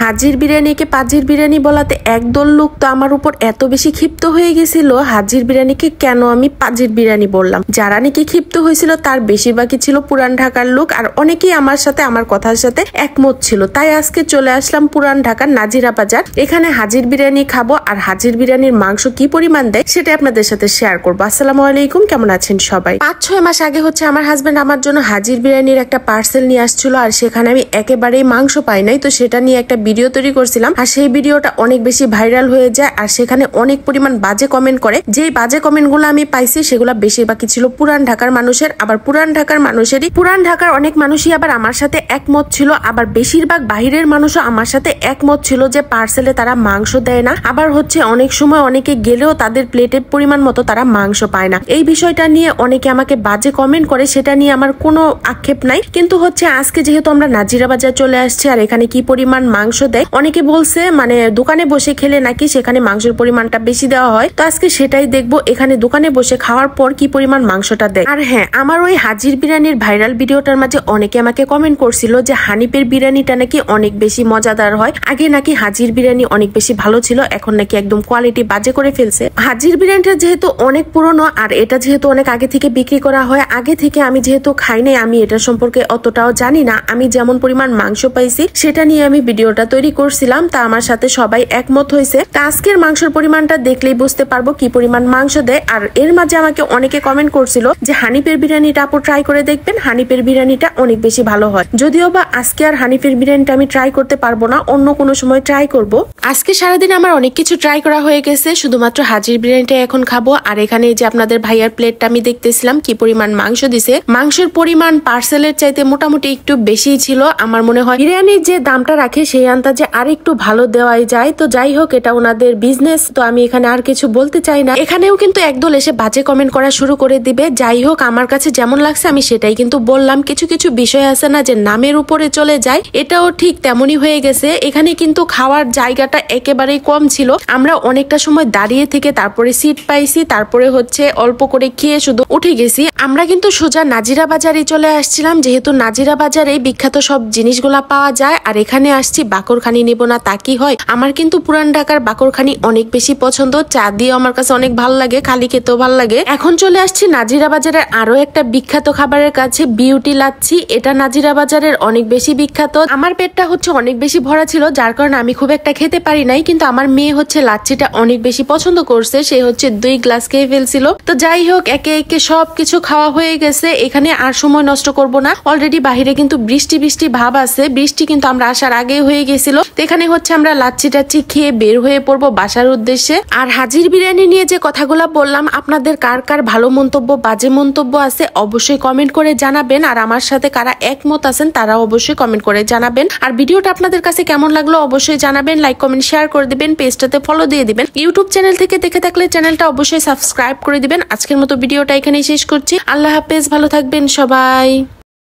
হাজির বিরিয়ানিকে পাজির বিরিয়ানি বলাতে একদল লোক তো আমার উপর এত বেশি ক্ষিপ্ত হয়ে গেছিল, হাজির বিরিয়ানিকে কেন আমি পাজির বিরিয়ানি বললাম। যারা নাকি ক্ষিপ্ত হয়েছিল তার বেশিরভাগই ছিল পুরান ঢাকার লোক, আর অনেকেই আমার সাথে আমার কথার সাথে একমত ছিল। তাই আজকে চলে আসলাম পুরান ঢাকার নাজিরা বাজার। এখানে হাজির বিরিয়ানি খাবো, আর হাজির বিরিয়ানির মাংস কি পরিমাণ দেয় সেটা আপনাদের সাথে শেয়ার করবো। আসসালামু আলাইকুম, কেমন আছেন সবাই? 5-6 মাস আগে হচ্ছে আমার হাজবেন্ড আমার জন্য হাজির বিরিয়ানির একটা পার্সেল নিয়ে আসছিল, আর সেখানে আমি একেবারেই মাংস পাই নাই। তো সেটা নিয়ে একটা ভিডিও তৈরি করছিলাম, আর সেই ভিডিওটা অনেক বেশি ভাইরাল হয়ে যায়, আর সেখানে অনেক পরিমাণ বাজে কমেন্ট করে। যেই বাজে কমেন্ট গুলো আমি পাইছি সেগুলো বেশিরভাগই ছিল পুরান ঢাকার মানুষের। আবার পুরান ঢাকার অনেক মানুষই আবার আমার সাথে একমত ছিল, আবার বেশিরভাগ বাহিরের মানুষও আমার সাথে একমত ছিল যে পার্সেলে তারা মাংস দেয় না। আবার হচ্ছে অনেক সময় অনেকে গেলেও তাদের প্লেটের পরিমাণ মতো তারা মাংস পায় না। এই বিষয়টা নিয়ে অনেকে আমাকে বাজে কমেন্ট করে, সেটা নিয়ে আমার কোনো আক্ষেপ নাই। কিন্তু হচ্ছে আজকে যেহেতু আমরা নাজিরা বাজার চলে আসছি, আর এখানে কি পরিমাণ মাংস দেয় অনেকে বলছে, মানে দোকানে বসে খেলে নাকি সেখানে মাংসের পরিমাণটা বেশি দেওয়া হয়। তো আজকে সেটাই দেখবো, এখানে দোকানে বসে খাওয়ার পর কি পরিমাণ মাংসটা দেয়। আর হ্যাঁ, আমার ওই হাজির বিরিয়ানির ভাইরাল ভিডিওটার মাঝে অনেকে আমাকে কমেন্ট করছিল যে হানিফের বিরিয়ানিটা নাকি অনেক বেশি মজাদার হয়। আগে নাকি হাজির বিরিয়ানি অনেক বেশি ভালো ছিল, এখন নাকি একদম কোয়ালিটি বাজে করে ফেলছে। হাজির বিরিয়ানিটা যেহেতু অনেক পুরনো, আর এটা যেহেতু অনেক আগে থেকে বিক্রি করা হয়, আগে থেকে আমি যেহেতু খাই নাই, আমি এটা সম্পর্কে অতটাও জানি না। আমি যেমন পরিমাণ মাংস পাইছি সেটা নিয়ে আমি ভিডিওটা তৈরি করছিলাম, তা আমার সাথে সবাই একমত হয়েছে। তা আজকের মাংসের পরিমাণটা দেখলেই বুঝতে পারবো কি পরিমাণ মাংস দেয়। আর এর মাঝে আমাকে অনেকে কমেন্ট করছিল যে হানিফের বিরিয়ানিটা আপু ট্রাই করে দেখবেন, হানিফের বিরিয়ানিটা অনেক বেশি ভালো হয়। যদিও বা আজকে আর হানিফের বিরিয়ানিটা আমি ট্রাই করতে পারবো না, অন্য কোনো সময় ট্রাই করব। আজকে সারাদিন আমার অনেক কিছু ট্রাই করা হয়ে গেছে, শুধুমাত্র হাজির বিরিয়ানিটা এখন খাবো। আর এখানে যে আপনাদের ভাইয়ার প্লেটটা আমি দেখতেছিলাম কি পরিমাণ মাংস দিছে, মাংসের পরিমাণ পার্সেলের চাইতে মোটামুটি একটু বেশি ছিল। আমার মনে হয় বিরিয়ানির যে দামটা রাখে সেই আন্দাজে আর একটু ভালো দেওয়াই যায়। তো যাই হোক, এটা ওনাদের বিজনেস, তো আমি এখানে আর কিছু বলতে চাই না। এখানেও কিন্তু একদল এসে বাজে কমেন্ট করা শুরু করে দিবে। যাই হোক, আমার কাছে যেমন লাগছে আমি সেটাই কিন্তু বললাম। কিছু কিছু বিষয় আছে না যে নামের উপরে চলে যায়, এটাও ঠিক তেমনই হয়ে গেছে। এখানে কিন্তু খাওয়ার জায়গাটা একেবারেই কম ছিল, আমরা অনেকটা সময় দাঁড়িয়ে থেকে তারপরে সিট পাইছি, তারপরে হচ্ছে অল্প করে খেয়ে শুধু উঠে গেছি। আমরা কিন্তু সোজা নাজিরা বাজারে চলে আসছিলাম, যেহেতু নাজিরা বাজারে বিখ্যাত সব জিনিসগুলা পাওয়া যায়। আর এখানে আসছি বাকরখানি নেব না তা কি হয়, আমার কিন্তু পুরান ঢাকার বাকরখানি অনেক বেশি পছন্দ। চা দিয়ে আমার কাছে অনেক ভালো লাগে, খালি খেতেও ভালো লাগে। এখন চলে আসছি নাজিরা বাজারের আরো একটা বিখ্যাত খাবারের কাছে, বিউটি লাচ্ছি। এটা নাজিরা বাজারের অনেক বেশি বিখ্যাত। আমার পেটটা হচ্ছে অনেক বেশি ভরা ছিল, যার কারণে আমি খুব একটা খেতে পারি নাই। কিন্তু আমার মেয়ে হচ্ছে লাচ্ছিটা অনেক বেশি পছন্দ করছে, সে হচ্ছে 2 গ্লাস খেয়ে ফেলছিল। তো যাই হোক, একে একে সবকিছু খাওয়া হয়ে গেছে। এখানে আর সময় নষ্ট করব না, অলরেডি বাহিরে কিন্তু বৃষ্টি বৃষ্টি ভাব আছে। বৃষ্টি কিন্তু আমরা আসার আগে হয়ে গেছিল। তো এখানে হচ্ছে আমরা লাচ্ছি টাচ্ছি খেয়ে বের হয়ে পড়বো বাসার উদ্দেশ্যে। আর হাজির বিরিয়ানি নিয়ে যে কথাগুলা বললাম, আপনাদের কার কার ভালো মন্তব্য বাজে মন্তব্য আছে অবশ্যই কমেন্ট করে জানাবেন। আর আমার সাথে কারা একমত আছেন তারা অবশ্যই কমেন্ট করে জানাবেন। আর ভিডিওটা আপনাদের কাছে কেমন লাগলো অবশ্যই জানাবেন, লাইক কমেন্ট শেয়ার করে দিবেন, পেজটাতে ফলো দিয়ে দিবেন। ইউটিউব চ্যানেল থেকে দেখে থাকলে চ্যানেলটা অবশ্যই সাবস্ক্রাইব করে দিবেন। আজকের মতো ভিডিওটা এখানেই শেষ করছি। আল্লাহ হাফেজ, ভালো থাকবেন সবাই।